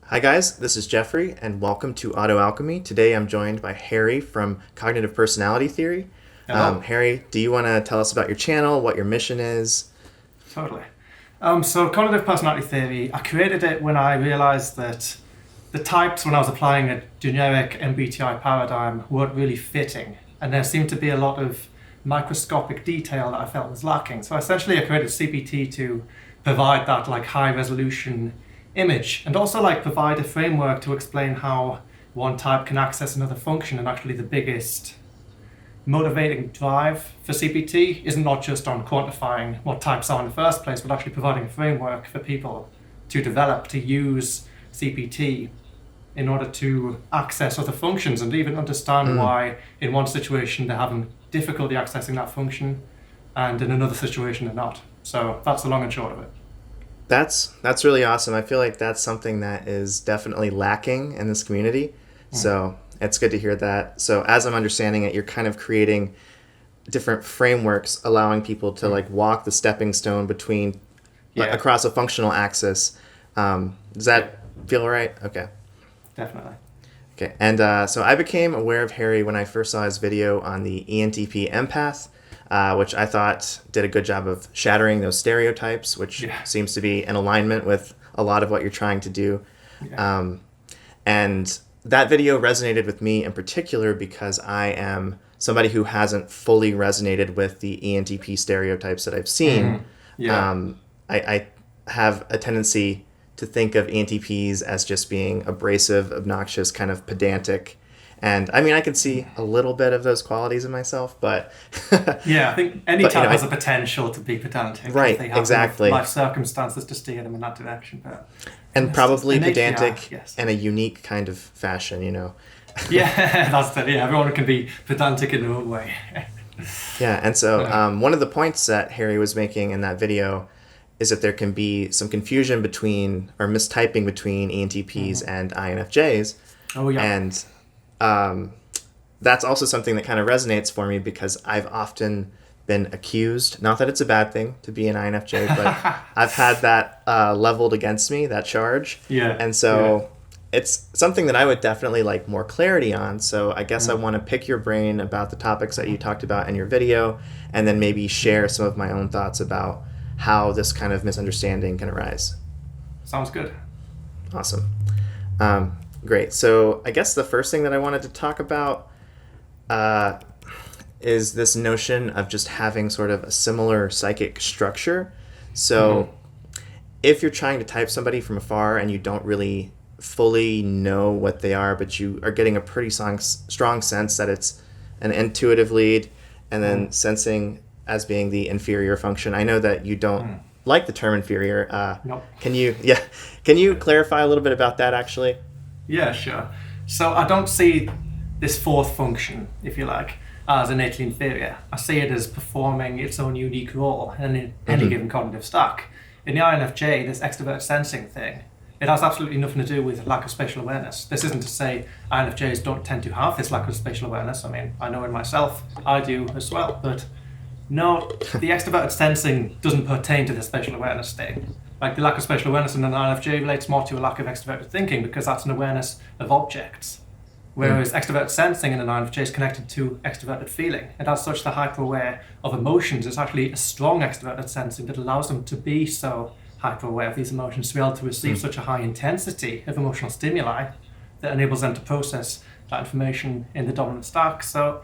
Hi guys, this is Jeffrey and welcome to AutoAlchemy. Today I'm joined by Harry from Cognitive Personality Theory. Hello. Harry, do you want to tell us about your channel, what your mission is? Totally. So cognitive personality theory, I created it when I realized that the types, when I was applying a generic MBTI paradigm, weren't really fitting. And there seemed to be a lot of microscopic detail that I felt was lacking. So essentially I created CPT to provide that like high resolution image and also like provide a framework to explain how one type can access another function. And actually the biggest motivating drive for CPT isn't not just on quantifying what types are in the first place, but actually providing a framework for people to develop, to use CPT in order to access other functions and even understand why in one situation they're having difficulty accessing that function and in another situation they're not. So that's the long and short of it. That's really awesome. I feel like that's something that is definitely lacking in this community. So it's good to hear that. So as I'm understanding it, you're kind of creating different frameworks allowing people to like walk the stepping stone between across a functional axis. Does that feel right? Okay. Definitely. Okay. And so I became aware of Harry when I first saw his video on the ENTP empath, which I thought did a good job of shattering those stereotypes, which seems to be in alignment with a lot of what you're trying to do. And that video resonated with me in particular because I am somebody who hasn't fully resonated with the ENTP stereotypes that I've seen. I have a tendency to think of ENTPs as just being abrasive, obnoxious, kind of pedantic. And I mean, I can see a little bit of those qualities in myself, but I think any type has a potential to be pedantic. Right, If they have exactly. life circumstances to steer them in that direction. But and probably pedantic yes. in a unique kind of fashion, you know. That's the everyone can be pedantic in their own way. Yeah, and so one of the points that Harry was making in that video is that there can be some confusion between or mistyping between ENTPs and INFJs. Oh yeah. And that's also something that kind of resonates for me because I've often been accused, not that it's a bad thing to be an INFJ, but I've had that leveled against me, that charge. And so it's something that I would definitely like more clarity on. So I guess I want to pick your brain about the topics that you talked about in your video and then maybe share some of my own thoughts about how this kind of misunderstanding can arise. Sounds good. Awesome. Great. So I guess the first thing that I wanted to talk about is this notion of just having sort of a similar psychic structure. So if you're trying to type somebody from afar and you don't really fully know what they are, but you are getting a pretty strong sense that it's an intuitive lead and then sensing as being the inferior function. I know that you don't like the term inferior. Nope. Can you clarify a little bit about that actually? Yeah, sure. So I don't see this fourth function, if you like, as innately inferior. I see it as performing its own unique role in any given cognitive stack. In the INFJ, this extroverted sensing thing, it has absolutely nothing to do with lack of spatial awareness. This isn't to say INFJs don't tend to have this lack of spatial awareness. I mean, I know in myself, I do as well, but no, the extroverted sensing doesn't pertain to the spatial awareness thing. Like the lack of spatial awareness in an INFJ relates more to a lack of extroverted thinking because that's an awareness of objects. Whereas extroverted sensing in an INFJ is connected to extroverted feeling. And as such, the hyper-aware of emotions is actually a strong extroverted sensing that allows them to be so hyper-aware of these emotions, to be able to receive such a high intensity of emotional stimuli that enables them to process that information in the dominant stack. So,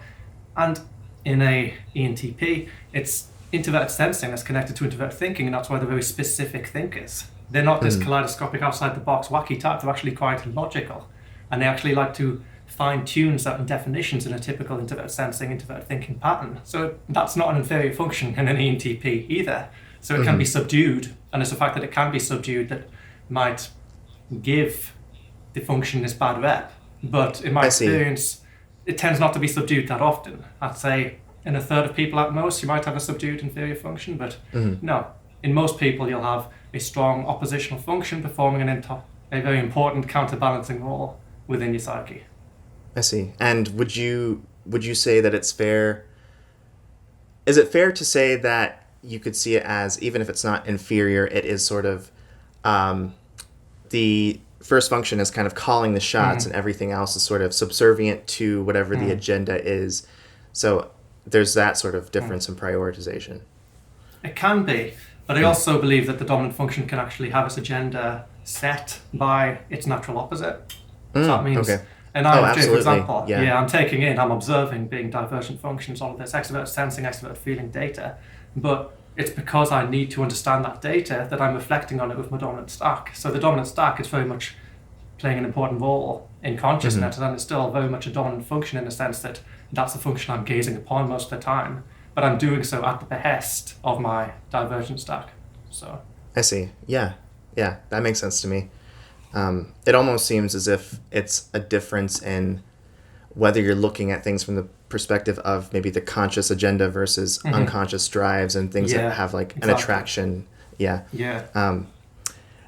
and in a ENTP, it's introverted sensing that's connected to introverted thinking, and that's why they're very specific thinkers. They're not this kaleidoscopic outside-the-box wacky type. They're actually quite logical, and they actually like to fine-tune certain definitions in a typical introverted sensing, introverted thinking pattern. So that's not an inferior function in an ENTP either. So it can be subdued, and it's the fact that it can be subdued that might give the function this bad rep. But in my experience, it tends not to be subdued that often. I'd say in a third of people at most, you might have a subdued inferior function, but no. In most people, you'll have a strong oppositional function performing a very important counterbalancing role within your psyche. I see. And would you say that it's fair? Is it fair to say that you could see it as, even if it's not inferior, it is sort of the first function is kind of calling the shots, and everything else is sort of subservient to whatever the agenda is. So there's that sort of difference in prioritization. It can be, but I also believe that the dominant function can actually have its agenda set by its natural opposite. So that means an INFJ, for example, I'm observing being divergent functions, all of this extroverted sensing, extroverted feeling data, but it's because I need to understand that data that I'm reflecting on it with my dominant stack. So the dominant stack is very much playing an important role in consciousness, and it's still very much a dominant function in the sense that that's the function I'm gazing upon most of the time, but I'm doing so at the behest of my divergent stack. So I see. Yeah, that makes sense to me. It almost seems as if it's a difference in whether you're looking at things from the perspective of maybe the conscious agenda versus unconscious drives and things that have like an attraction. But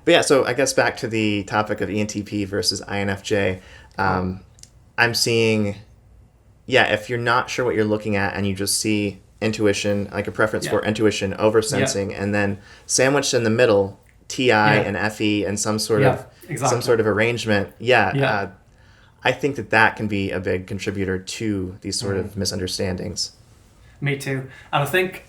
yeah, so I guess back to the topic of ENTP versus INFJ, I'm seeing, if you're not sure what you're looking at and you just see intuition, like a preference for intuition over sensing, and then sandwiched in the middle, TI and FE and some sort of arrangement. I think that can be a big contributor to these sort of misunderstandings. Me too. And I think,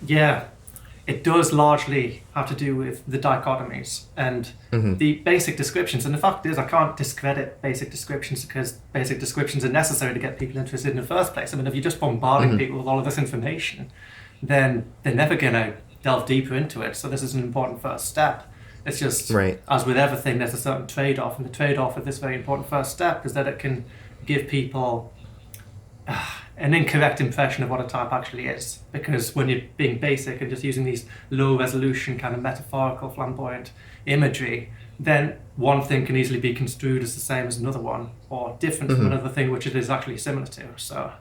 it does largely have to do with the dichotomies and the basic descriptions. And the fact is, I can't discredit basic descriptions because basic descriptions are necessary to get people interested in the first place. I mean, if you're just bombarding people with all of this information, then they're never going to delve deeper into it. So this is an important first step. It's just, as with everything, there's a certain trade-off. And the trade-off of this very important first step is that it can give people an incorrect impression of what a type actually is. Because when you're being basic and just using these low-resolution, kind of metaphorical, flamboyant imagery, then one thing can easily be construed as the same as another one, or different from another thing which it is actually similar to. So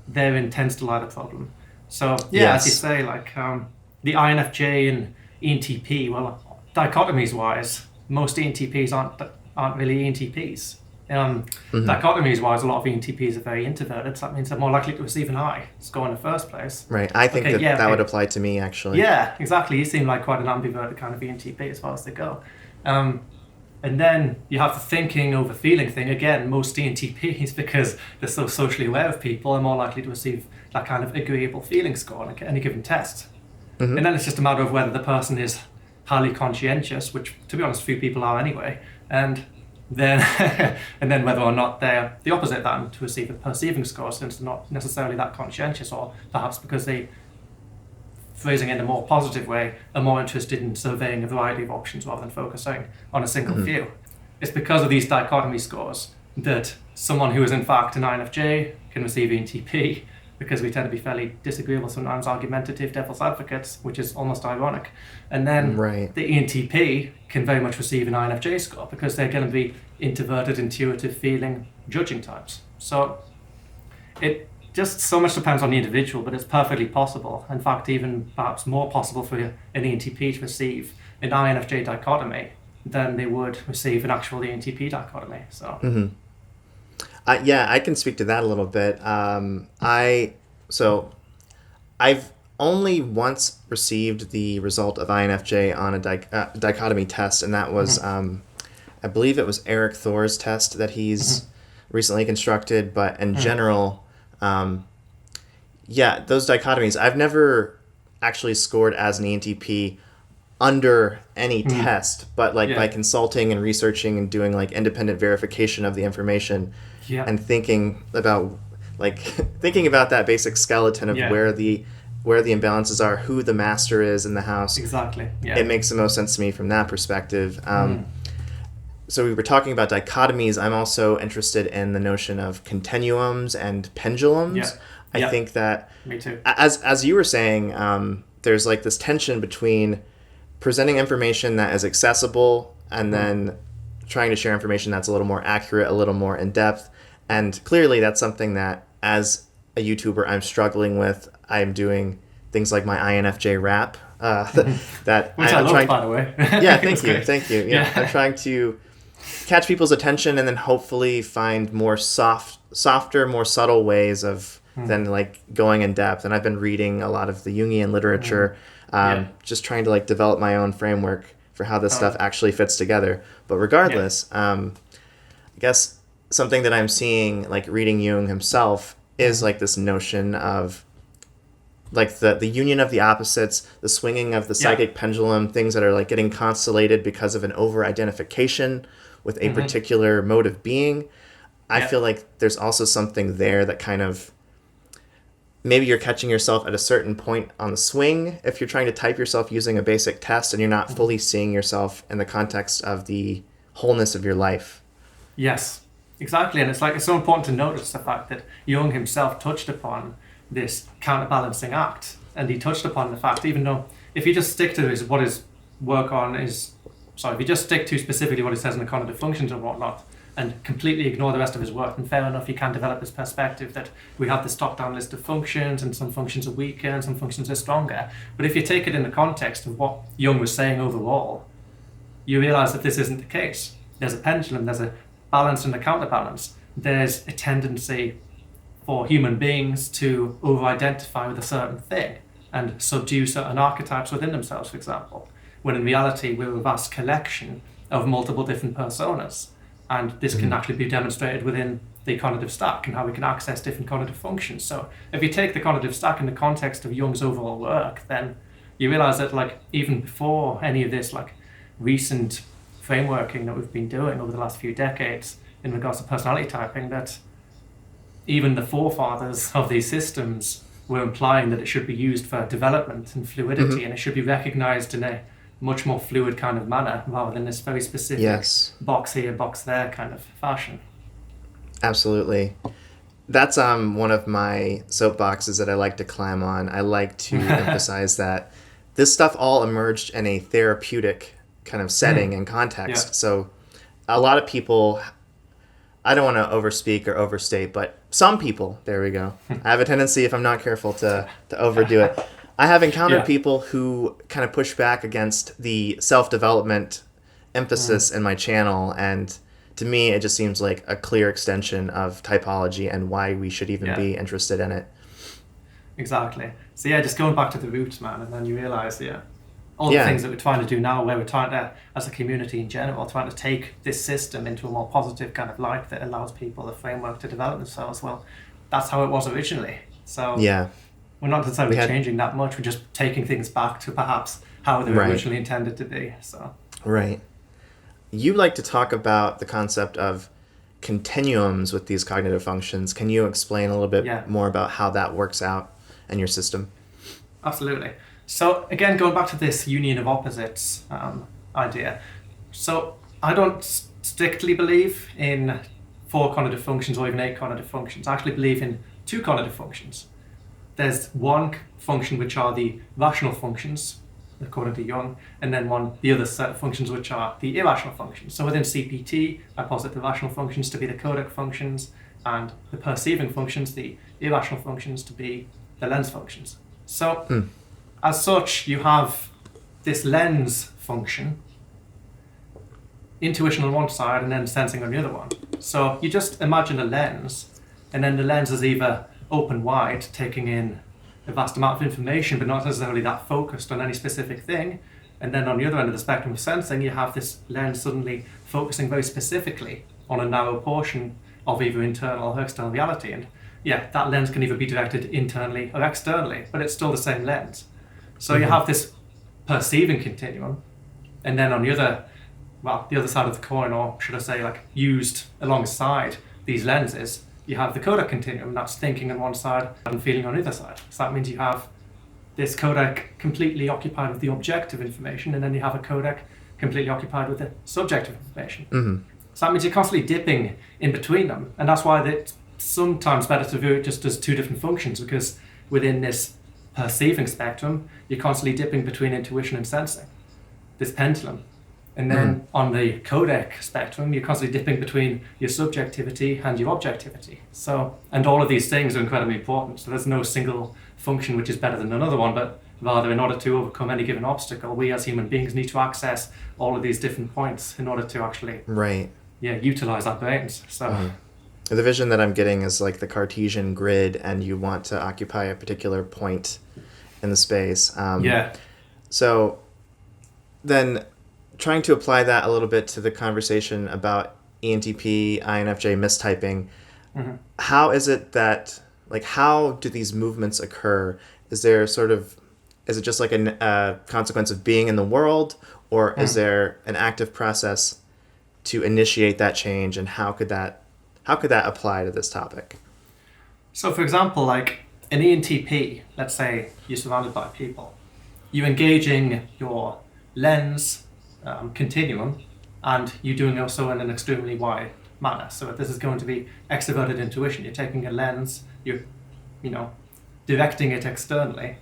therein tends to lie the problem. So, as you say, like the INFJ and ENTP, well, dichotomies-wise, most ENTPs aren't really ENTPs. Dichotomies-wise, a lot of ENTPs are very introverted, so that means they're more likely to receive an I score in the first place. Right, I think that would apply to me, actually. Yeah, exactly. You seem like quite an ambiverted kind of ENTP as far as they go. And then you have the thinking over feeling thing. Again, most ENTPs, because they're so socially aware of people, are more likely to receive that kind of agreeable feeling score on any given test. And then it's just a matter of whether the person is highly conscientious, which, to be honest, few people are anyway, and then whether or not they're the opposite that to receive a perceiving score, since they're not necessarily that conscientious, or perhaps because they, phrasing it in a more positive way, are more interested in surveying a variety of options rather than focusing on a single few. It's because of these dichotomy scores that someone who is in fact an INFJ can receive ENTP, because we tend to be fairly disagreeable, sometimes argumentative devil's advocates, which is almost ironic. And then the ENTP can very much receive an INFJ score because they're going to be introverted, intuitive, feeling, judging types. So it just so much depends on the individual, but it's perfectly possible. In fact, even perhaps more possible for an ENTP to receive an INFJ dichotomy than they would receive an actual ENTP dichotomy. So. I can speak to that a little bit. I've only once received the result of INFJ on a dichotomy test, and that was, I believe it was Eric Thor's test that he's recently constructed. But in general, those dichotomies, I've never actually scored as an ENTP under any test, but by consulting and researching and doing like independent verification of the information. And thinking about that basic skeleton of where the imbalances are, who the master is in the house. Exactly. Yeah. It makes the most sense to me from that perspective. So we were talking about dichotomies. I'm also interested in the notion of continuums and pendulums. I think that, me too. As you were saying, there's like this tension between presenting information that is accessible and then trying to share information that's a little more accurate, a little more in depth. And clearly that's something that as a YouTuber I'm struggling with. I'm doing things like my INFJ rap that which I love, by the way. Thank you. Yeah. I'm trying to catch people's attention and then hopefully find more softer, more subtle ways of than like going in depth. And I've been reading a lot of the Jungian literature, just trying to like develop my own framework for how this stuff actually fits together. But regardless, I guess something that I'm seeing, like reading Jung himself, is like this notion of like the union of the opposites, the swinging of the psychic pendulum, things that are like getting constellated because of an over-identification with a particular mode of being. I feel like there's also something there that kind of, maybe you're catching yourself at a certain point on the swing if you're trying to type yourself using a basic test and you're not fully seeing yourself in the context of the wholeness of your life. Yes, exactly. And it's like, it's so important to notice the fact that Jung himself touched upon this counterbalancing act. And he touched upon the fact, even though if you just stick to what his work on is, if you just stick to specifically what he says in the cognitive functions and whatnot, and completely ignore the rest of his work, then fair enough, you can develop this perspective that we have this top-down list of functions, and some functions are weaker and some functions are stronger. But if you take it in the context of what Jung was saying overall, you realize that this isn't the case. There's a pendulum, there's a balance and a counterbalance. There's a tendency for human beings to over-identify with a certain thing and subdue certain archetypes within themselves, for example, when in reality we're a vast collection of multiple different personas. And this can actually be demonstrated within the cognitive stack and how we can access different cognitive functions. So if you take the cognitive stack in the context of Jung's overall work, then you realize that like even before any of this like recent frameworking that we've been doing over the last few decades in regards to personality typing, that even the forefathers of these systems were implying that it should be used for development and fluidity, and it should be recognized in a much more fluid kind of manner rather than this very specific box here, box there kind of fashion. Absolutely. That's one of my soapboxes that I like to climb on. I like to emphasize that this stuff all emerged in a therapeutic kind of setting and context. So a lot of people, I don't want to overspeak or overstate, but some people, there we go. I have a tendency, if I'm not careful, to overdo it. I have encountered people who kind of push back against the self-development emphasis in my channel, and to me it just seems like a clear extension of typology and why we should even be interested in it. Exactly. So just going back to the roots, man, and then you realize all the things that we're trying to do now, where we're trying to, as a community in general, trying to take this system into a more positive kind of light that allows people the framework to develop themselves. Well, that's how it was originally. So we're not necessarily changing that much. We're just taking things back to perhaps how they were originally intended to be. So you like to talk about the concept of continuums with these cognitive functions. Can you explain a little bit more about how that works out in your system? Absolutely. So again, going back to this union of opposites idea. So I don't strictly believe in 4 cognitive functions or even 8 cognitive functions. I actually believe in 2 cognitive functions. There's one function which are the rational functions, according to Jung, and then the other set of functions which are the irrational functions. So within CPT, I posit the rational functions to be the codec functions, and the perceiving functions, the irrational functions, to be the lens functions. So as such, you have this lens function, intuition on one side and then sensing on the other one. So you just imagine a lens, and then the lens is either open wide, taking in a vast amount of information, but not necessarily that focused on any specific thing. And then on the other end of the spectrum of sensing, you have this lens suddenly focusing very specifically on a narrow portion of either internal or external reality. And that lens can either be directed internally or externally, but it's still the same lens. So you have this perceiving continuum, and then on the other side of the coin, or should I say, like used alongside these lenses, you have the codec continuum. That's thinking on one side and feeling on the other side. So that means you have this codec completely occupied with the objective information, and then you have a codec completely occupied with the subjective information. So that means you're constantly dipping in between them, and that's why it's sometimes better to view it just as 2 different functions, because within this perceiving spectrum, you're constantly dipping between intuition and sensing, this pendulum. And then on the codec spectrum, you're constantly dipping between your subjectivity and your objectivity. So, and all of these things are incredibly important. So there's no single function which is better than another one, but rather in order to overcome any given obstacle, we as human beings need to access all of these different points in order to actually utilize our brains. So the vision that I'm getting is like the Cartesian grid, and you want to occupy a particular point in the space. So then trying to apply that a little bit to the conversation about ENTP, INFJ mistyping, how is it that, like, how do these movements occur? Is there sort of, is it just like a consequence of being in the world, or is there an active process to initiate that change, and how could that apply to this topic? So, for example, like an ENTP, let's say you're surrounded by people, you're engaging your lens continuum, and you're doing also in an extremely wide manner. So this is going to be extroverted intuition. You're taking a lens, you're, directing it externally,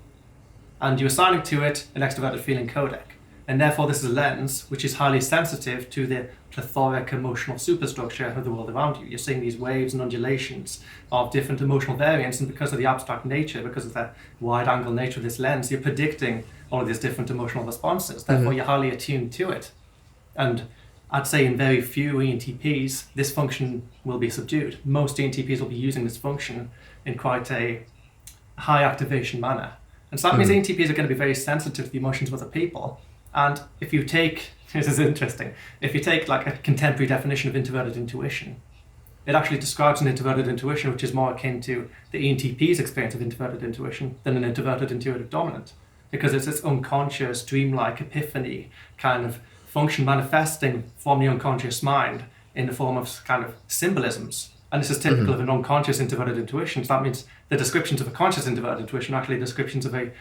and you're assigning to it an extroverted feeling codec. And therefore, this is a lens which is highly sensitive to the plethoric emotional superstructure of the world around you. You're seeing these waves and undulations of different emotional variants, and because of the abstract nature, because of the wide-angle nature of this lens, you're predicting all of these different emotional responses. Therefore, you're highly attuned to it. And I'd say in very few ENTPs, this function will be subdued. Most ENTPs will be using this function in quite a high activation manner. And so that means ENTPs are going to be very sensitive to the emotions of other people. And if you take, this is interesting, if you take like a contemporary definition of introverted intuition, it actually describes an introverted intuition which is more akin to the ENTP's experience of introverted intuition than an introverted intuitive dominant, because it's this unconscious, dreamlike epiphany kind of function manifesting from the unconscious mind in the form of kind of symbolisms. And this is typical of an unconscious introverted intuition. So that means the descriptions of a conscious introverted intuition are actually descriptions of a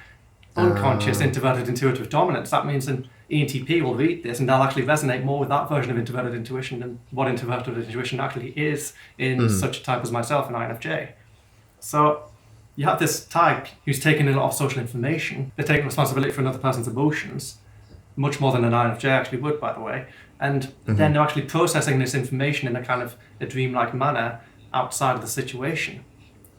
unconscious introverted intuitive dominance. That means an ENTP will read this and they'll actually resonate more with that version of introverted intuition than what introverted intuition actually is in such a type as myself, an INFJ. So you have this type who's taking in a lot of social information. They're taking responsibility for another person's emotions, much more than an INFJ actually would, by the way. And then they're actually processing this information in a kind of a dreamlike manner outside of the situation.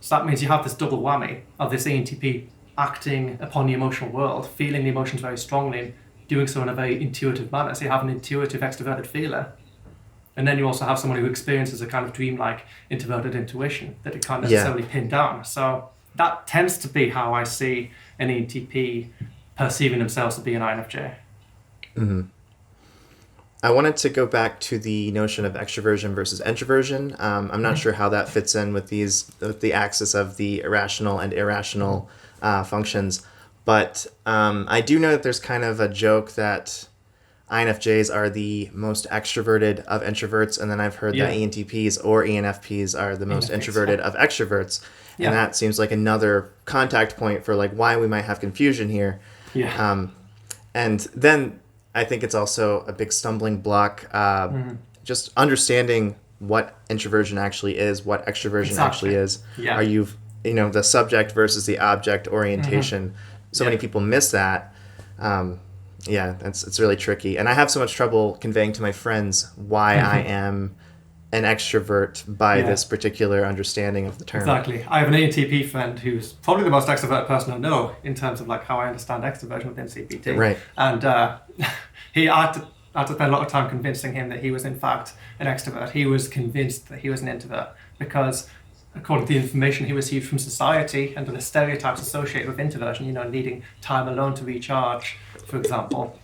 So that means you have this double whammy of this ENTP acting upon the emotional world, feeling the emotions very strongly, and doing so in a very intuitive manner. So you have an intuitive extroverted feeler. And then you also have someone who experiences a kind of dreamlike introverted intuition that it can't necessarily pin down. So that tends to be how I see an ENTP perceiving themselves to be an INFJ. I wanted to go back to the notion of extroversion versus introversion. I'm not sure how that fits in with the axis of the irrational and irrational functions, but I do know that there's kind of a joke that INFJs are the most extroverted of introverts, and then I've heard that ENTPs or ENFPs are the most introverted of extroverts, and that seems like another contact point for like why we might have confusion here. And then I think it's also a big stumbling block, just understanding what introversion actually is, what extroversion actually is. Are you, the subject versus the object orientation. So many people miss that. It's really tricky. And I have so much trouble conveying to my friends why I am an extrovert by this particular understanding of the term. Exactly. I have an ENTP friend who's probably the most extroverted person I know in terms of like how I understand extroversion within CPT. Right. And I had to spend a lot of time convincing him that he was in fact an extrovert. He was convinced that he was an introvert because according to the information he received from society and the stereotypes associated with introversion, needing time alone to recharge, for example,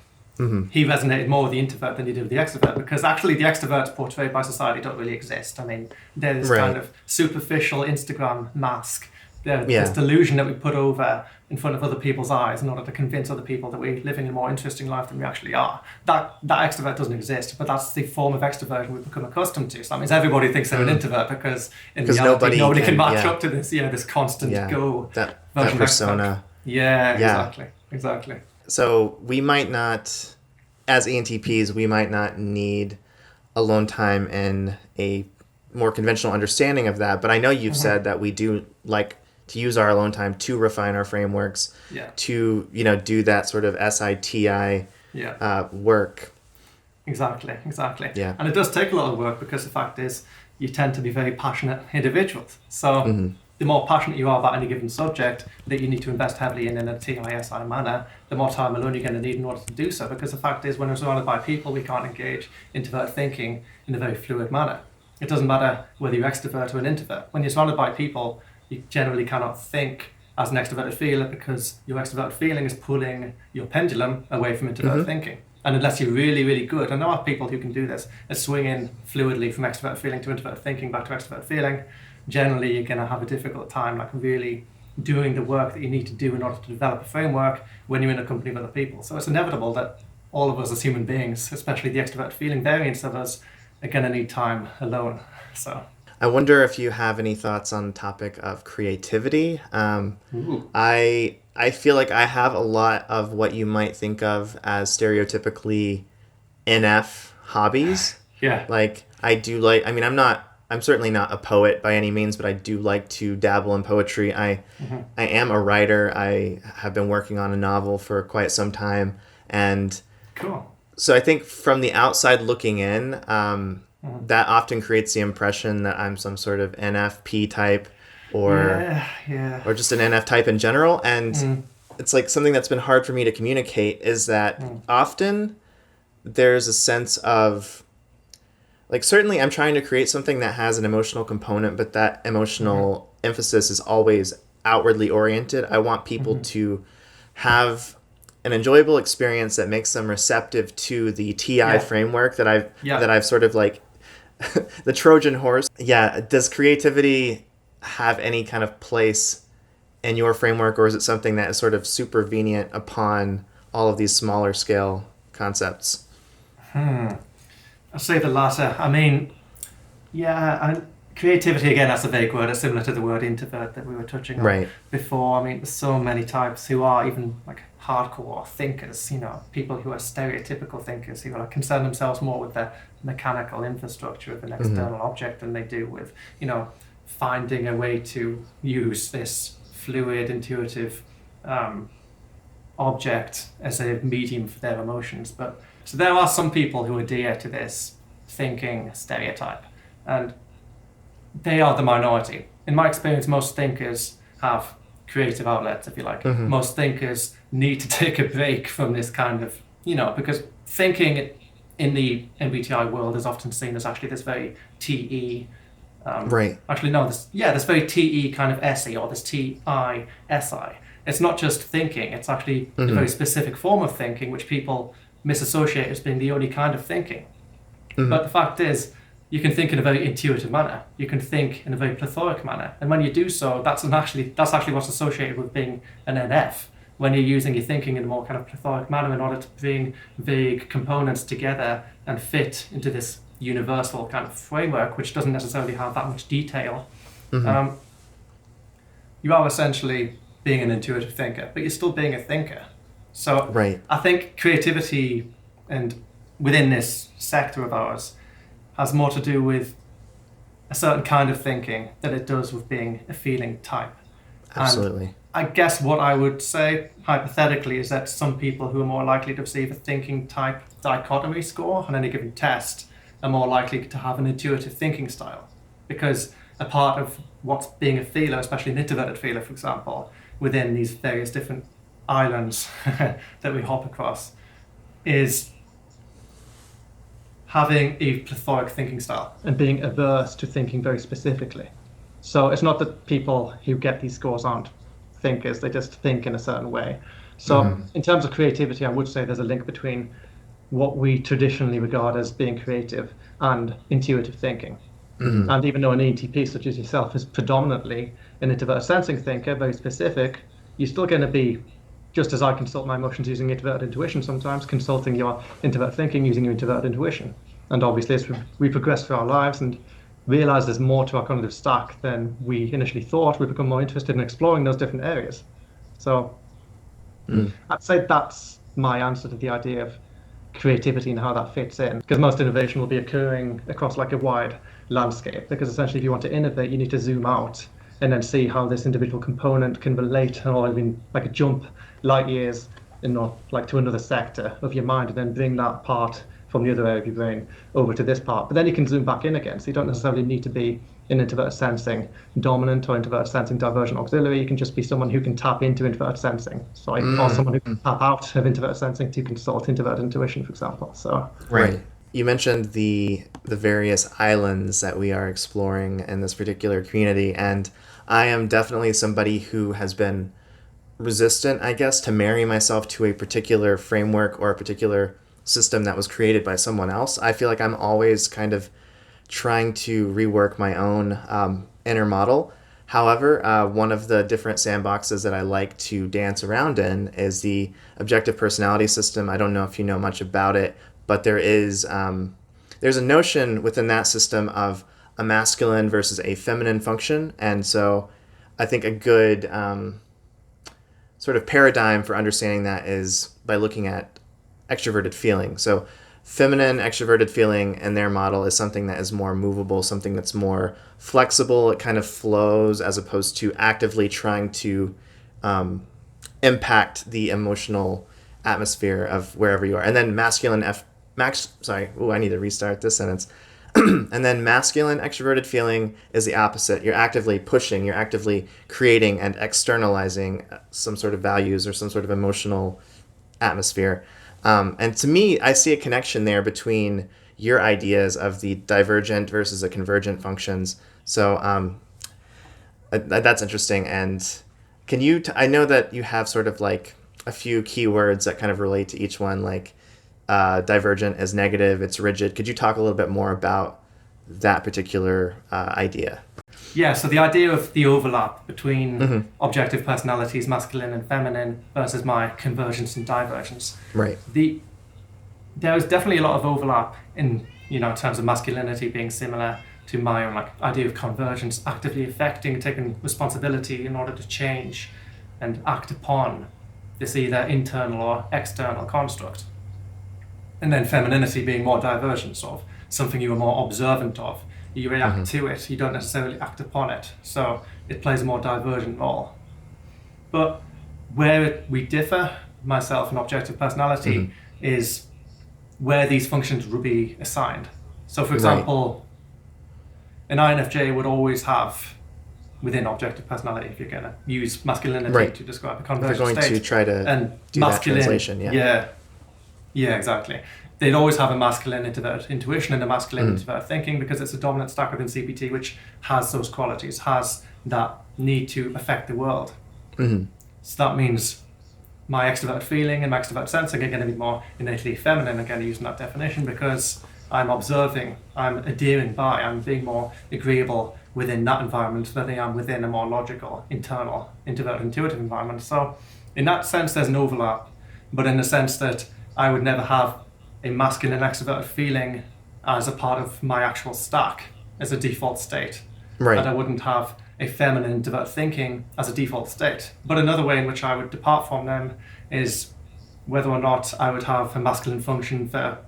he resonated more with the introvert than he did with the extrovert, because actually the extroverts portrayed by society don't really exist. I mean, they're this kind of superficial Instagram mask. They're this delusion that we put over in front of other people's eyes in order to convince other people that we're living a more interesting life than we actually are. That extrovert doesn't exist, but that's the form of extroversion we've become accustomed to. So that means everybody thinks they're an introvert because in reality nobody can match up to this constant go. That persona. Exactly. So we might not, as ENTPs, we might not need alone time in a more conventional understanding of that. But I know you've said that we do like to use our alone time to refine our frameworks, to, do that sort of SITI work. Exactly. Yeah. And it does take a lot of work because the fact is you tend to be very passionate individuals. So the more passionate you are about any given subject that you need to invest heavily in a TISI manner, the more time alone you're going to need in order to do so. Because the fact is when we're surrounded by people, we can't engage introverted thinking in a very fluid manner. It doesn't matter whether you're extrovert or an introvert. When you're surrounded by people, you generally cannot think as an extroverted feeler because your extroverted feeling is pulling your pendulum away from introverted thinking. And unless you're really, really good, and there are people who can do this, swinging fluidly from extroverted feeling to introverted thinking back to extroverted feeling, generally you're going to have a difficult time like really doing the work that you need to do in order to develop a framework when you're in a company of other people. So it's inevitable that all of us as human beings, especially the extroverted feeling variants of us, are going to need time alone. So I wonder if you have any thoughts on the topic of creativity. I feel like I have a lot of what you might think of as stereotypically NF hobbies. Yeah. Like I do like, I mean, I'm certainly not a poet by any means, but I do like to dabble in poetry. I am a writer. I have been working on a novel for quite some time. And cool. So I think from the outside looking in, that often creates the impression that I'm some sort of NFP type or just an NF type in general. And it's like something that's been hard for me to communicate is that often there's a sense of, like, certainly I'm trying to create something that has an emotional component, but that emotional emphasis is always outwardly oriented. I want people to have an enjoyable experience that makes them receptive to the TI framework that I've sort of like the Trojan horse. Yeah. Does creativity have any kind of place in your framework, or is it something that is sort of supervenient upon all of these smaller scale concepts? I'll say the latter. I mean, creativity, again, that's a vague word. It's similar to the word introvert that we were touching on before. I mean, there's so many types who are even like hardcore thinkers, people who are stereotypical thinkers who are concern themselves more with the mechanical infrastructure of an external object than they do with, finding a way to use this fluid, intuitive object as a medium for their emotions. But so there are some people who adhere to this thinking stereotype, and they are the minority. In my experience, most thinkers have creative outlets, if you like. Most thinkers need to take a break from this kind of, because thinking in the MBTI world is often seen as actually this very TE. Actually, no, this very TE kind of SE or this TI SI. It's not just thinking, it's actually a very specific form of thinking which people misassociate as being the only kind of thinking. But the fact is, you can think in a very intuitive manner. You can think in a very plethoric manner. And when you do so, that's actually what's associated with being an NF. When you're using your thinking in a more kind of plethoric manner in order to bring vague components together and fit into this universal kind of framework, which doesn't necessarily have that much detail, you are essentially being an intuitive thinker, but you're still being a thinker. So I think creativity and within this sector of ours has more to do with a certain kind of thinking than it does with being a feeling type. Absolutely. And I guess what I would say hypothetically is that some people who are more likely to receive a thinking type dichotomy score on any given test are more likely to have an intuitive thinking style, because a part of what's being a feeler, especially an introverted feeler, for example, within these various different islands that we hop across, is having a plethoric thinking style and being averse to thinking very specifically. So it's not that people who get these scores aren't thinkers, they just think in a certain way. So in terms of creativity, I would say there's a link between what we traditionally regard as being creative and intuitive thinking. And even though an ENTP such as yourself is predominantly an introverted sensing thinker, very specific, you're still going to be, just as I consult my emotions using introverted intuition sometimes, consulting your introverted thinking using your introverted intuition. And obviously as we progress through our lives and realize there's more to our cognitive stack than we initially thought, we become more interested in exploring those different areas. So I'd say that's my answer to the idea of creativity and how that fits in, because most innovation will be occurring across like a wide landscape, because essentially if you want to innovate, you need to zoom out and then see how this individual component can relate, or even like a jump light years like to another sector of your mind, and then bring that part from the other area of your brain over to this part. But then you can zoom back in again, so you don't necessarily need to be an introverted sensing dominant or introverted sensing divergent auxiliary. You can just be someone who can tap into introverted sensing, or someone who can tap out of introverted sensing to consult introverted intuition, for example. So you mentioned the various islands that we are exploring in this particular community, and I am definitely somebody who has been resistant, I guess, to marry myself to a particular framework or a particular system that was created by someone else. I feel like I'm always kind of trying to rework my own inner model. However, one of the different sandboxes that I like to dance around in is the objective personality system. I don't know if you know much about it, but there's a notion within that system of a masculine versus a feminine function. And so I think a good sort of paradigm for understanding that is by looking at extroverted feeling. So feminine extroverted feeling in their model is something that is more movable, something that's more flexible. It kind of flows as opposed to actively trying to impact the emotional atmosphere of wherever you are. And then I need to restart this sentence. And then masculine extroverted feeling is the opposite. You're actively pushing, you're actively creating and externalizing some sort of values or some sort of emotional atmosphere. And to me, I see a connection there between your ideas of the divergent versus the convergent functions. So that's interesting. And can you, I know that you have sort of like a few keywords that kind of relate to each one, like divergent is negative, it's rigid. Could you talk a little bit more about that particular idea? Yeah, so the idea of the overlap between objective personalities, masculine and feminine, versus my convergence and divergence. Right. There is definitely a lot of overlap in terms of masculinity being similar to my own idea of convergence, actively affecting, taking responsibility in order to change and act upon this either internal or external construct. And then femininity being more divergent, sort of something you are more observant of. You react to it, you don't necessarily act upon it. So it plays a more divergent role. But where we differ, myself and objective personality, is where these functions will be assigned. So for example, an INFJ would always have, within objective personality, if you're going to use masculinity to describe a convergent state. If you're going to try to do that translation, yeah, exactly. They'd always have a masculine introverted intuition and a masculine introverted thinking, because it's a dominant stack within CPT which has those qualities, has that need to affect the world. So that means my extroverted feeling and my extroverted sensing are going to be more innately feminine, again using that definition, because I'm observing, I'm adhering by, I'm being more agreeable within that environment than I am within a more logical, internal, introverted, intuitive environment. So in that sense there's an overlap, but in the sense that I would never have a masculine extroverted feeling as a part of my actual stack as a default state. Right. And I wouldn't have a feminine introverted thinking as a default state. But another way in which I would depart from them is whether or not I would have a masculine function for,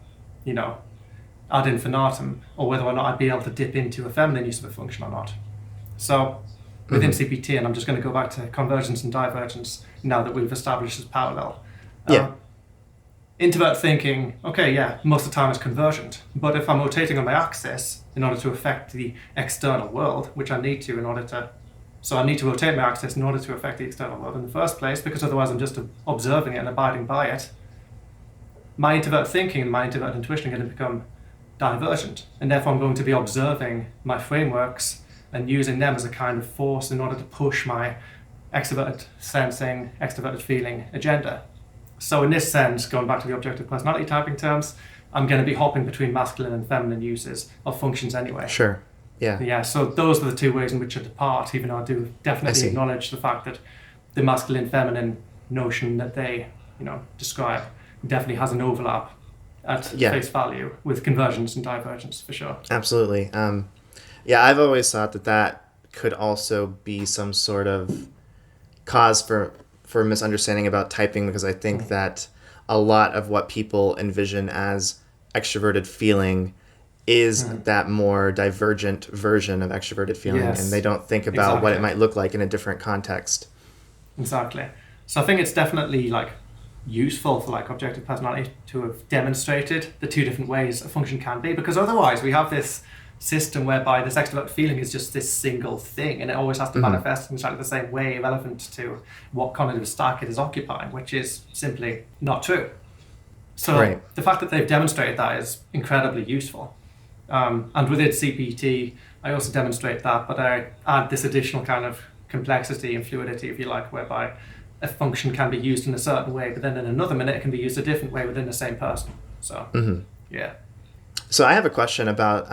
ad infinitum, or whether or not I'd be able to dip into a feminine use of a function or not. So within CPT, and I'm just going to go back to convergence and divergence now that we've established as parallel. Introvert thinking, most of the time is convergent, but if I'm rotating on my axis in order to affect the external world, which I need to so I need to rotate my axis in order to affect the external world in the first place, because otherwise I'm just observing it and abiding by it. My introvert thinking and my introvert intuition are going to become divergent, and therefore I'm going to be observing my frameworks and using them as a kind of force in order to push my extroverted sensing, extroverted feeling agenda. So in this sense, going back to the objective personality typing terms, I'm going to be hopping between masculine and feminine uses of functions anyway. Sure. Yeah. Yeah, so those are the two ways in which I depart, even though I do definitely acknowledge the fact that the masculine-feminine notion that they, describe definitely has an overlap at face value with convergence and divergence, for sure. Absolutely. I've always thought that could also be some sort of cause for misunderstanding about typing, because I think that a lot of what people envision as extroverted feeling is that more divergent version of extroverted feeling, and they don't think about what it might look like in a different context. Exactly. So I think it's definitely useful for objective personality to have demonstrated the two different ways a function can be, because otherwise we have this system whereby this extrovert feeling is just this single thing, and it always has to manifest in exactly the same way relevant to what cognitive stack it is occupying, which is simply not true. So the fact that they've demonstrated that is incredibly useful. And within CPT, I also demonstrate that, but I add this additional kind of complexity and fluidity, if you like, whereby a function can be used in a certain way, but then in another minute it can be used a different way within the same person. So, yeah. So I have a question about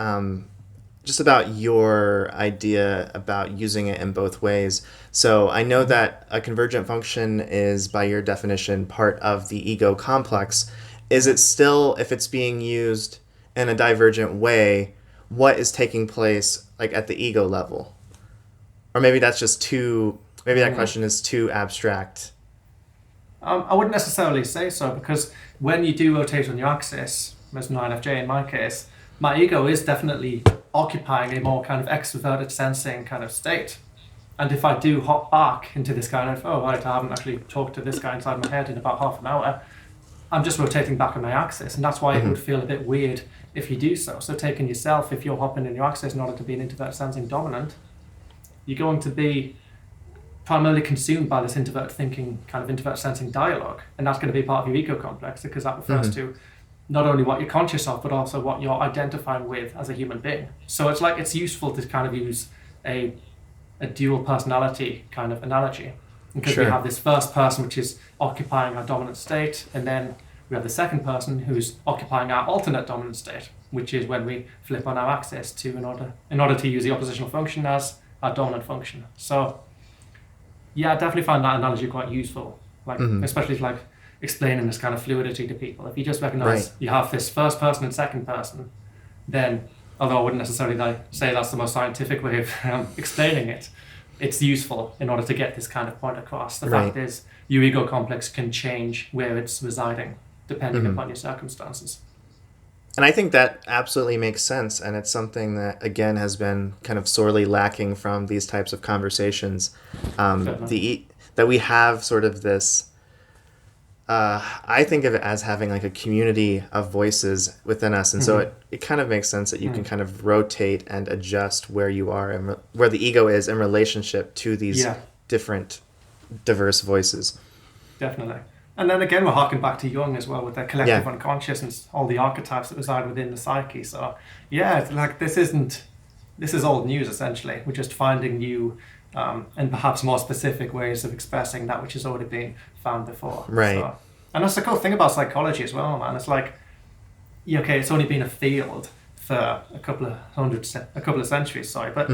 just about your idea about using it in both ways. So I know that a convergent function is, by your definition, part of the ego complex. Is it still, if it's being used in a divergent way, what is taking place like at the ego level? Or maybe that's just too, maybe that question is too abstract. I wouldn't necessarily say so, because when you do rotate on your axis, as an INFJ in my case, my ego is definitely occupying a more kind of extroverted sensing kind of state. And if I do hop back into this kind of, oh, right, I haven't actually talked to this guy inside my head in about half an hour, I'm just rotating back on my axis. And that's why it would feel a bit weird if you do so. So taking yourself, if you're hopping in your axis in order to be an introverted sensing dominant, you're going to be primarily consumed by this introverted thinking, kind of introverted sensing dialogue. And that's going to be part of your ego complex, because that refers to not only what you're conscious of, but also what you're identifying with as a human being. So it's like, it's useful to kind of use a dual personality kind of analogy, because we have this first person which is occupying our dominant state, and then we have the second person who's occupying our alternate dominant state, which is when we flip on our axis to in order to use the oppositional function as our dominant function. So yeah, I definitely find that analogy quite useful, like especially like explaining this kind of fluidity to people. If you just recognize you have this first person and second person, then, although I wouldn't necessarily say that's the most scientific way of explaining it, it's useful in order to get this kind of point across. The fact is, your ego complex can change where it's residing depending upon your circumstances. And I think that absolutely makes sense. And it's something that, again, has been kind of sorely lacking from these types of conversations. That we have sort of this, I think of it as having like a community of voices within us. And so it kind of makes sense that you can kind of rotate and adjust where you are and where the ego is in relationship to these different, diverse voices. Definitely. And then again, we're harking back to Jung as well with the collective unconscious and all the archetypes that reside within the psyche. So yeah, it's like this is old news essentially. We're just finding new and perhaps more specific ways of expressing that which has already been found before. Right. So, and that's the cool thing about psychology as well, man. It's like, okay, it's only been a field for a couple of centuries, but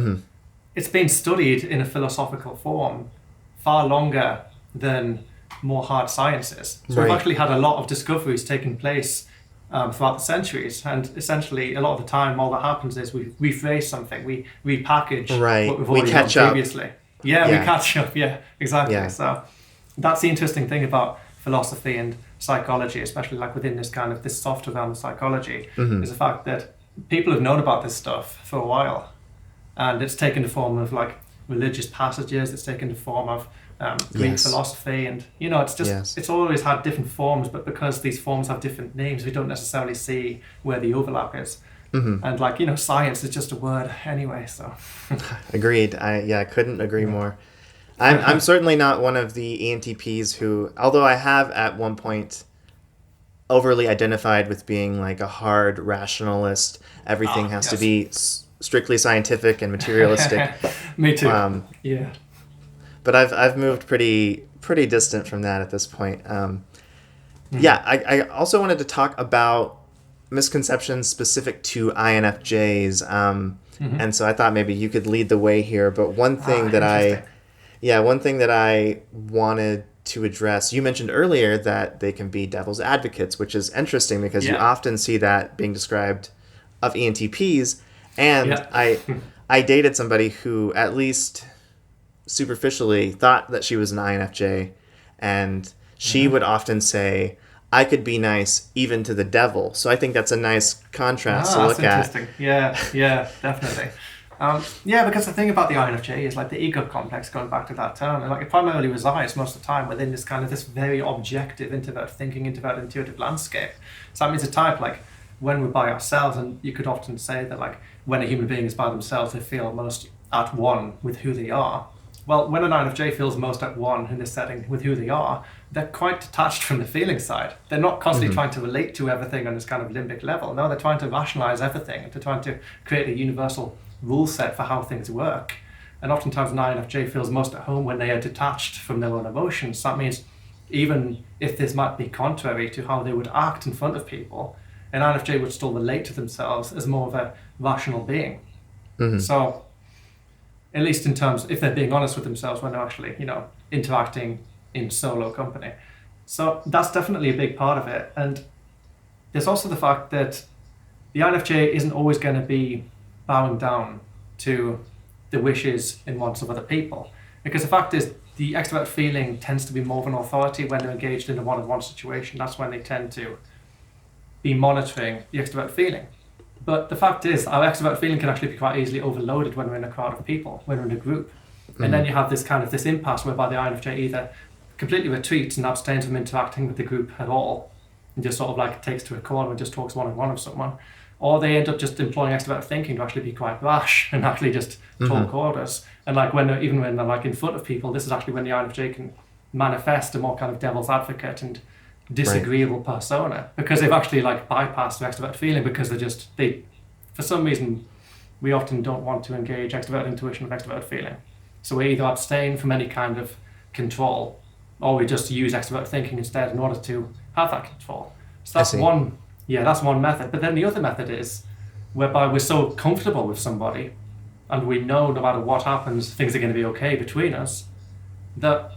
it's been studied in a philosophical form far longer than more hard sciences. So we've actually had a lot of discoveries taking place throughout the centuries, and essentially a lot of the time all that happens is we rephrase something, we repackage what we've already done previously. We catch up, exactly. So that's the interesting thing about philosophy and psychology, especially like within this kind of this softer realm of psychology, is the fact that people have known about this stuff for a while, and it's taken the form of like religious passages, it's taken the form of Greek philosophy, and it's just it's always had different forms, but because these forms have different names, we don't necessarily see where the overlap is. And like science is just a word anyway. So agreed. I couldn't agree more. I'm certainly not one of the ENTPs who, although I have at one point overly identified with being like a hard rationalist, everything has to be strictly scientific and materialistic. Me too. But I've moved pretty distant from that at this point. I also wanted to talk about misconceptions specific to INFJs, and so I thought maybe you could lead the way here. But one thing that I wanted to address, you mentioned earlier that they can be devil's advocates, which is interesting because you often see that being described of ENTPs, and I dated somebody who at least superficially thought that she was an INFJ, and she would often say, I could be nice even to the devil. So I think that's a nice contrast to look at. Interesting. Yeah, definitely. Because the thing about the INFJ is like the ego complex, going back to that term, and like it primarily resides most of the time within this kind of this very objective introvert thinking, introvert intuitive landscape. So that means a type like when we're by ourselves, and you could often say that like when a human being is by themselves, they feel most at one with who they are. Well, when an INFJ feels most at one in this setting with who they are, they're quite detached from the feeling side. They're not constantly trying to relate to everything on this kind of limbic level. No, they're trying to rationalize everything, and they're trying to create a universal rule set for how things work. And oftentimes an INFJ feels most at home when they are detached from their own emotions. That means even if this might be contrary to how they would act in front of people, an INFJ would still relate to themselves as more of a rational being. So, at least in terms, if they're being honest with themselves when they're actually, interacting in solo company. So that's definitely a big part of it. And there's also the fact that the INFJ isn't always going to be bowing down to the wishes and wants of other people. Because the fact is, the extrovert feeling tends to be more of an authority when they're engaged in a one-on-one situation. That's when they tend to be monitoring the extrovert feeling. But the fact is, our extrovert feeling can actually be quite easily overloaded when we're in a crowd of people, when we're in a group. And then you have this impasse whereby the INFJ either completely retreats and abstains from interacting with the group at all, and just sort of like takes to a corner and just talks one-on-one with someone, or they end up just employing extrovert thinking to actually be quite rash and actually just talk orders. And like when they're like in front of people, this is actually when the INFJ can manifest a more kind of devil's advocate and disagreeable persona, because they've actually like bypassed their extrovert feeling, because they for some reason we often don't want to engage extrovert intuition with extrovert feeling. So we either abstain from any kind of control, or we just use extrovert thinking instead in order to have that control. So that's one method. But then the other method is whereby we're so comfortable with somebody and we know no matter what happens, things are going to be okay between us, that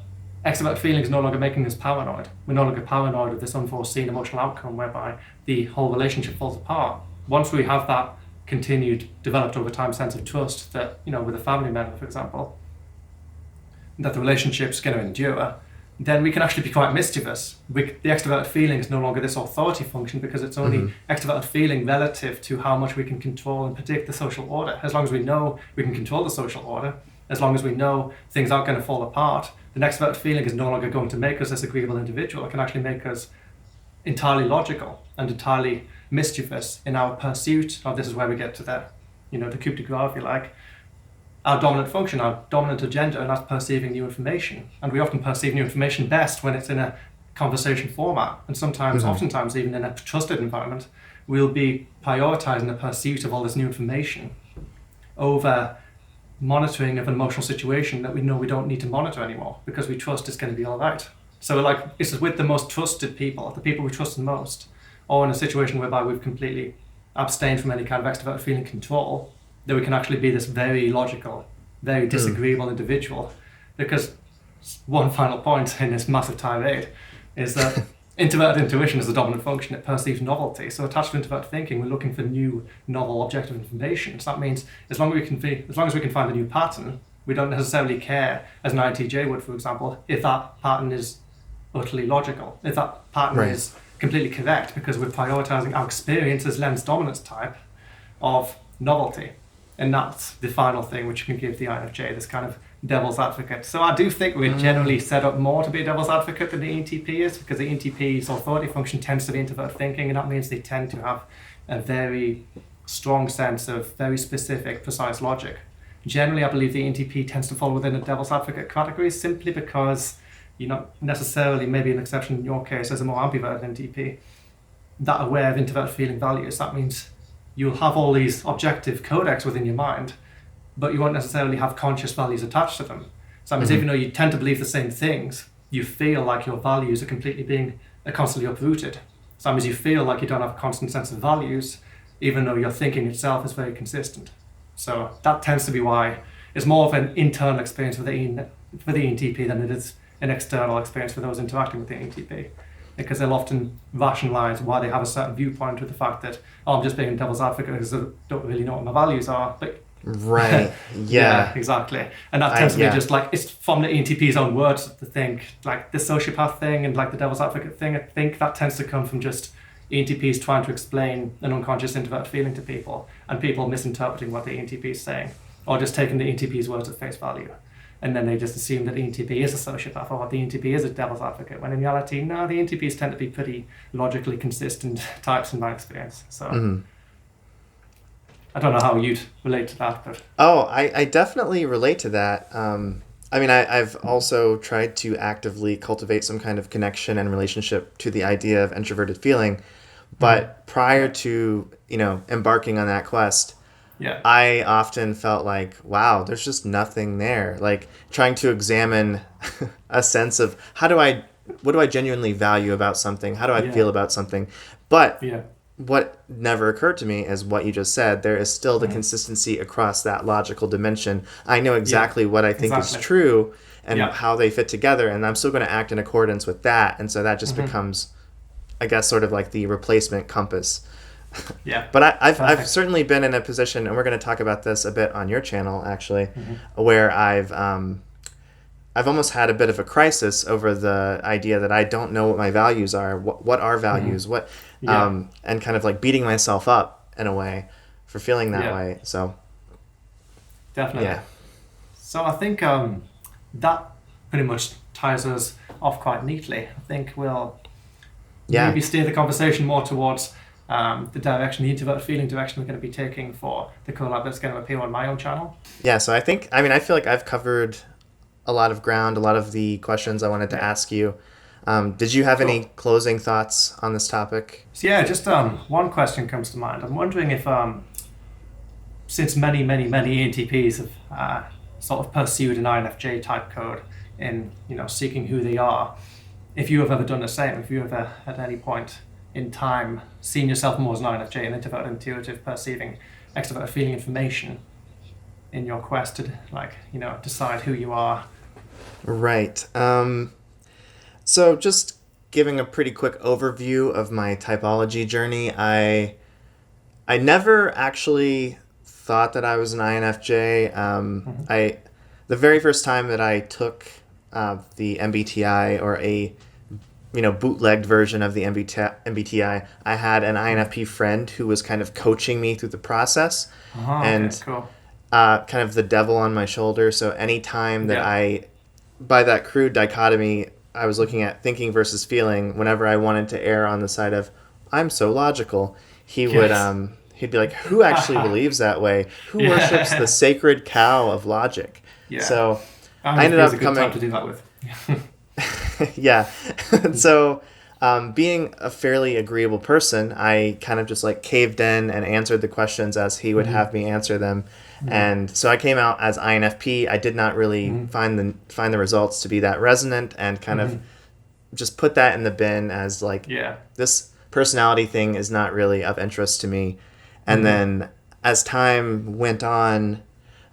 extrovert feeling is no longer making us paranoid. We're no longer paranoid of this unforeseen emotional outcome whereby the whole relationship falls apart. Once we have that continued, developed over time sense of trust that, with a family member, for example, that the relationship's going to endure, then we can actually be quite mischievous. The extrovert feeling is no longer this authority function, because it's only extrovert feeling relative to how much we can control and predict the social order. As long as we know we can control the social order, as long as we know things aren't going to fall apart, the extrovert feeling is no longer going to make us this agreeable individual. It can actually make us entirely logical and entirely mischievous in our pursuit of, this is where we get to the coup de grace, if you like, our dominant function, our dominant agenda, and that's perceiving new information. And we often perceive new information best when it's in a conversation format. And oftentimes even in a trusted environment, we'll be prioritizing the pursuit of all this new information over monitoring of an emotional situation that we know we don't need to monitor anymore, because we trust it's going to be all right. So like, it's with the most trusted people, the people we trust the most, or in a situation whereby we've completely abstained from any kind of extrovert feeling control, that we can actually be this very logical, very disagreeable individual. Because one final point in this massive tirade is that introverted intuition is the dominant function. It perceives novelty. So attached to introverted thinking, we're looking for new, novel, objective information. So that means as long as we can find a new pattern, we don't necessarily care, as an INTJ would, for example, if that pattern is utterly logical, if that pattern is completely correct, because we're prioritizing our experience as lens dominance type of novelty. And that's the final thing which can give the INFJ this kind of devil's advocate. So I do think we're generally set up more to be a devil's advocate than the ENTP is, because the ENTP's authority function tends to be introvert thinking, and that means they tend to have a very strong sense of very specific, precise logic. Generally, I believe the ENTP tends to fall within the devil's advocate category, simply because you're not necessarily, maybe an exception in your case as a more ambiverted ENTP, that aware of introvert feeling values. That means you'll have all these objective codex within your mind, but you won't necessarily have conscious values attached to them. So that means even though you tend to believe the same things, you feel like your values are constantly uprooted. So that means you feel like you don't have a constant sense of values, even though your thinking itself is very consistent. So that tends to be why it's more of an internal experience for the ENTP than it is an external experience for those interacting with the ENTP. Because they'll often rationalize why they have a certain viewpoint with the fact that, I'm just being a devil's advocate because I don't really know what my values are. But yeah, exactly. And that tends to be just like, it's from the ENTP's own words to think, like the sociopath thing and like the devil's advocate thing. I think that tends to come from just ENTPs trying to explain an unconscious introvert feeling to people, and people misinterpreting what the ENTP is saying, or just taking the ENTP's words at face value. And then they just assume that the ENTP is a sociopath, or the ENTP is a devil's advocate, when in reality, no, the ENTPs tend to be pretty logically consistent types in my experience. So I don't know how you'd relate to that. But I definitely relate to that. I've also tried to actively cultivate some kind of connection and relationship to the idea of introverted feeling. But prior to, embarking on that quest, I often felt like, wow, there's just nothing there. Like trying to examine a sense of what do I genuinely value about something? How do I feel about something? But what never occurred to me is what you just said. There is still the consistency across that logical dimension. I know exactly what I think is true and how they fit together, and I'm still going to act in accordance with that. And so that just becomes, I guess, sort of like the replacement compass. Yeah. But I've certainly been in a position, and we're going to talk about this a bit on your channel, actually, where I've almost had a bit of a crisis over the idea that I don't know what my values are. What are values? And kind of like beating myself up in a way for feeling that way. So definitely. Yeah. So I think that pretty much ties us off quite neatly. I think we'll maybe steer the conversation more towards the direction, the introverted feeling direction we're going to be taking for the collab that's going to appear on my own channel. Yeah. So I feel like I've covered a lot of ground, a lot of the questions I wanted to ask you. Did you have any closing thoughts on this topic? So yeah, just one question comes to mind. I'm wondering if, since many ENTPs have sort of pursued an INFJ type code in, seeking who they are, if you have ever done the same, if you ever at any point in time seen yourself more as an INFJ, an introverted intuitive perceiving extroverted feeling information in your quest to decide who you are. Right. So just giving a pretty quick overview of my typology journey, I never actually thought that I was an INFJ. The very first time that I took the MBTI, or a bootlegged version of the MBTI, I had an INFP friend who was kind of coaching me through the process, and cool. Kind of the devil on my shoulder. So anytime that by that crude dichotomy, I was looking at thinking versus feeling, whenever I wanted to err on the side of I'm so logical, he'd be like, who actually believes that way? Who worships the sacred cow of logic? Yeah. So I ended up coming to do that with. yeah. So being a fairly agreeable person, I kind of just like caved in and answered the questions as he would have me answer them. And so I came out as INFP. I did not really find the results to be that resonant, and kind of just put that in the bin as like, this personality thing is not really of interest to me. And then as time went on,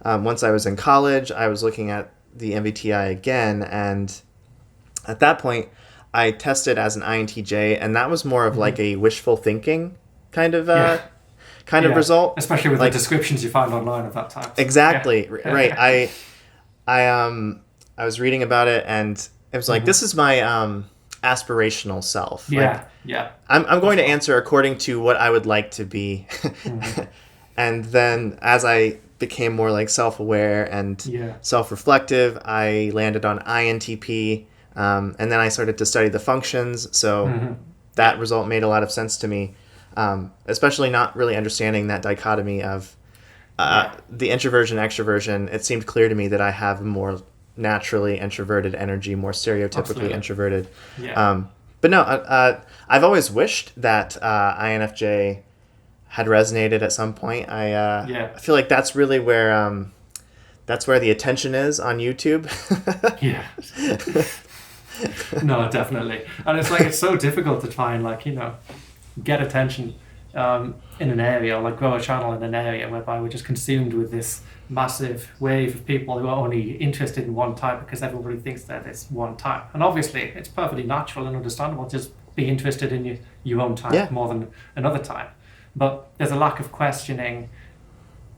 once I was in college, I was looking at the MBTI again, and at that point I tested as an INTJ, and that was more of like a wishful thinking kind of result, especially with the descriptions you find online of that type. Exactly. Right. I was reading about it, and it was like, this is my aspirational self. I'm going to answer according to what I would like to be. And then as I became more like self-aware and self-reflective, I landed on INTP, and then I started to study the functions. So that result made a lot of sense to me. Especially not really understanding that dichotomy of the introversion, extroversion. It seemed clear to me that I have more naturally introverted energy, more stereotypically introverted. But no, I've always wished that INFJ had resonated at some point. I feel like that's really where the attention is on YouTube. No, definitely. And it's so difficult to try and get attention in an area, or grow a channel in an area whereby we're just consumed with this massive wave of people who are only interested in one type because everybody thinks that it's one type. And obviously it's perfectly natural and understandable to just be interested in your own type more than another type. But there's a lack of questioning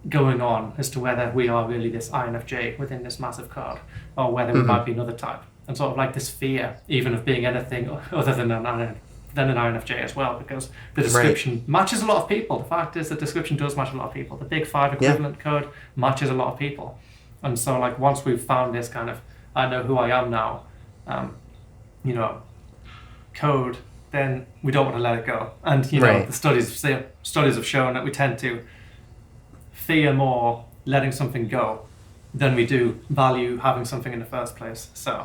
going on as to whether we are really this INFJ within this massive code, or whether we might be another type. And sort of like this fear even of being anything other than an INFJ as well, because the description matches a lot of people. The fact is the description does match a lot of people. The Big Five equivalent code matches a lot of people. And so once we've found this kind of, I know who I am now, code, then we don't want to let it go. And the studies have shown that we tend to fear more letting something go than we do value having something in the first place. So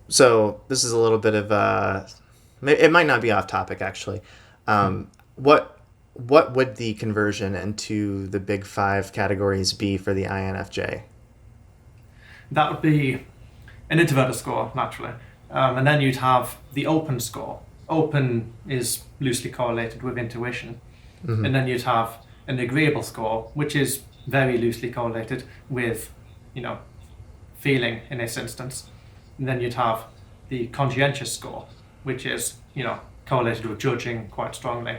So this is a little bit of it might not be off topic actually. What would the conversion into the big five categories be for the INFJ? That would be an introverted score, naturally. And then you'd have the open score, open is loosely correlated with intuition. Mm-hmm. And then you'd have an agreeable score, which is very loosely correlated with, feeling in this instance. And then you'd have the conscientious score, which is, correlated with judging quite strongly.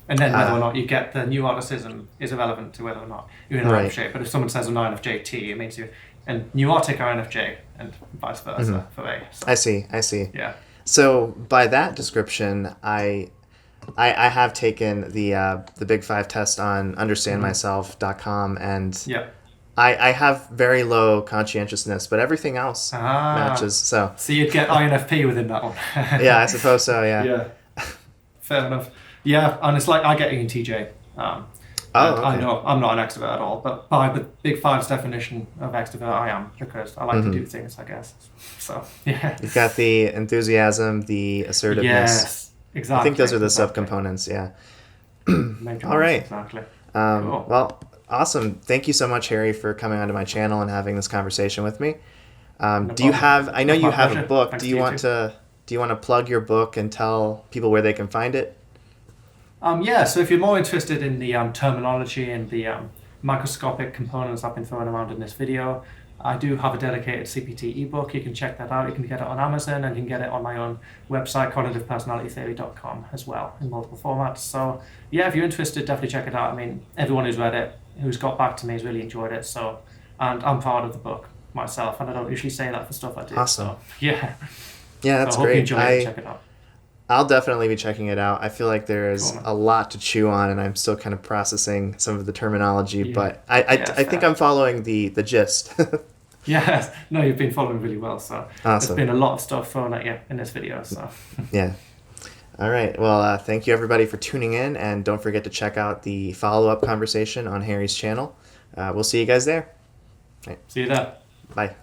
And then whether or not you get the neuroticism is irrelevant to whether or not you're an INFJ. But if someone says an INFJ-T, it means you're a neurotic INFJ, and vice versa for A. So, I see. yeah. So by that description, I have taken the Big Five test on understandmyself.com, and I have very low conscientiousness, but everything else matches. So you'd get INFP within that one. Yeah, I suppose so. Yeah. Yeah. Fair enough. Yeah, and it's like I get ENTJ. Okay. I know I'm not an extrovert at all, but by the Big Five's definition of extrovert, I am, because I like to do things, I guess. So, yeah. You've got the enthusiasm, the assertiveness. Yes, exactly. I think those are the subcomponents, yeah. All right. Exactly. Cool. Well, awesome. Thank you so much, Harry, for coming onto my channel and having this conversation with me. Do you have, I know you have a book. Thanks do you want to plug your book and tell people where they can find it? So if you're more interested in the terminology and the microscopic components I've been throwing around in this video, I do have a dedicated Cpt Ebook. You can check that out. You can get it on Amazon, and you can get it on my own website, cognitivepersonalitytheory.com, as well, in multiple formats. So yeah, if you're interested, definitely check it out. I mean, everyone who's read it, who's got back to me, has really enjoyed it. So, and I'm proud of the book myself, and I don't usually say that for stuff I do. Awesome. So, yeah. Yeah, that's so I hope great. You enjoy it. Check it out. I'll definitely be checking it out. I feel like there's a lot to chew on, and I'm still kind of processing some of the terminology, but I think I'm following the gist. Yes. No, you've been following really well, so awesome. There's been a lot of stuff thrown at you in this video, so. Yeah. All right. Well, thank you, everybody, for tuning in, and don't forget to check out the follow-up conversation on Harry's channel. We'll see you guys there. Right. See you there. Bye.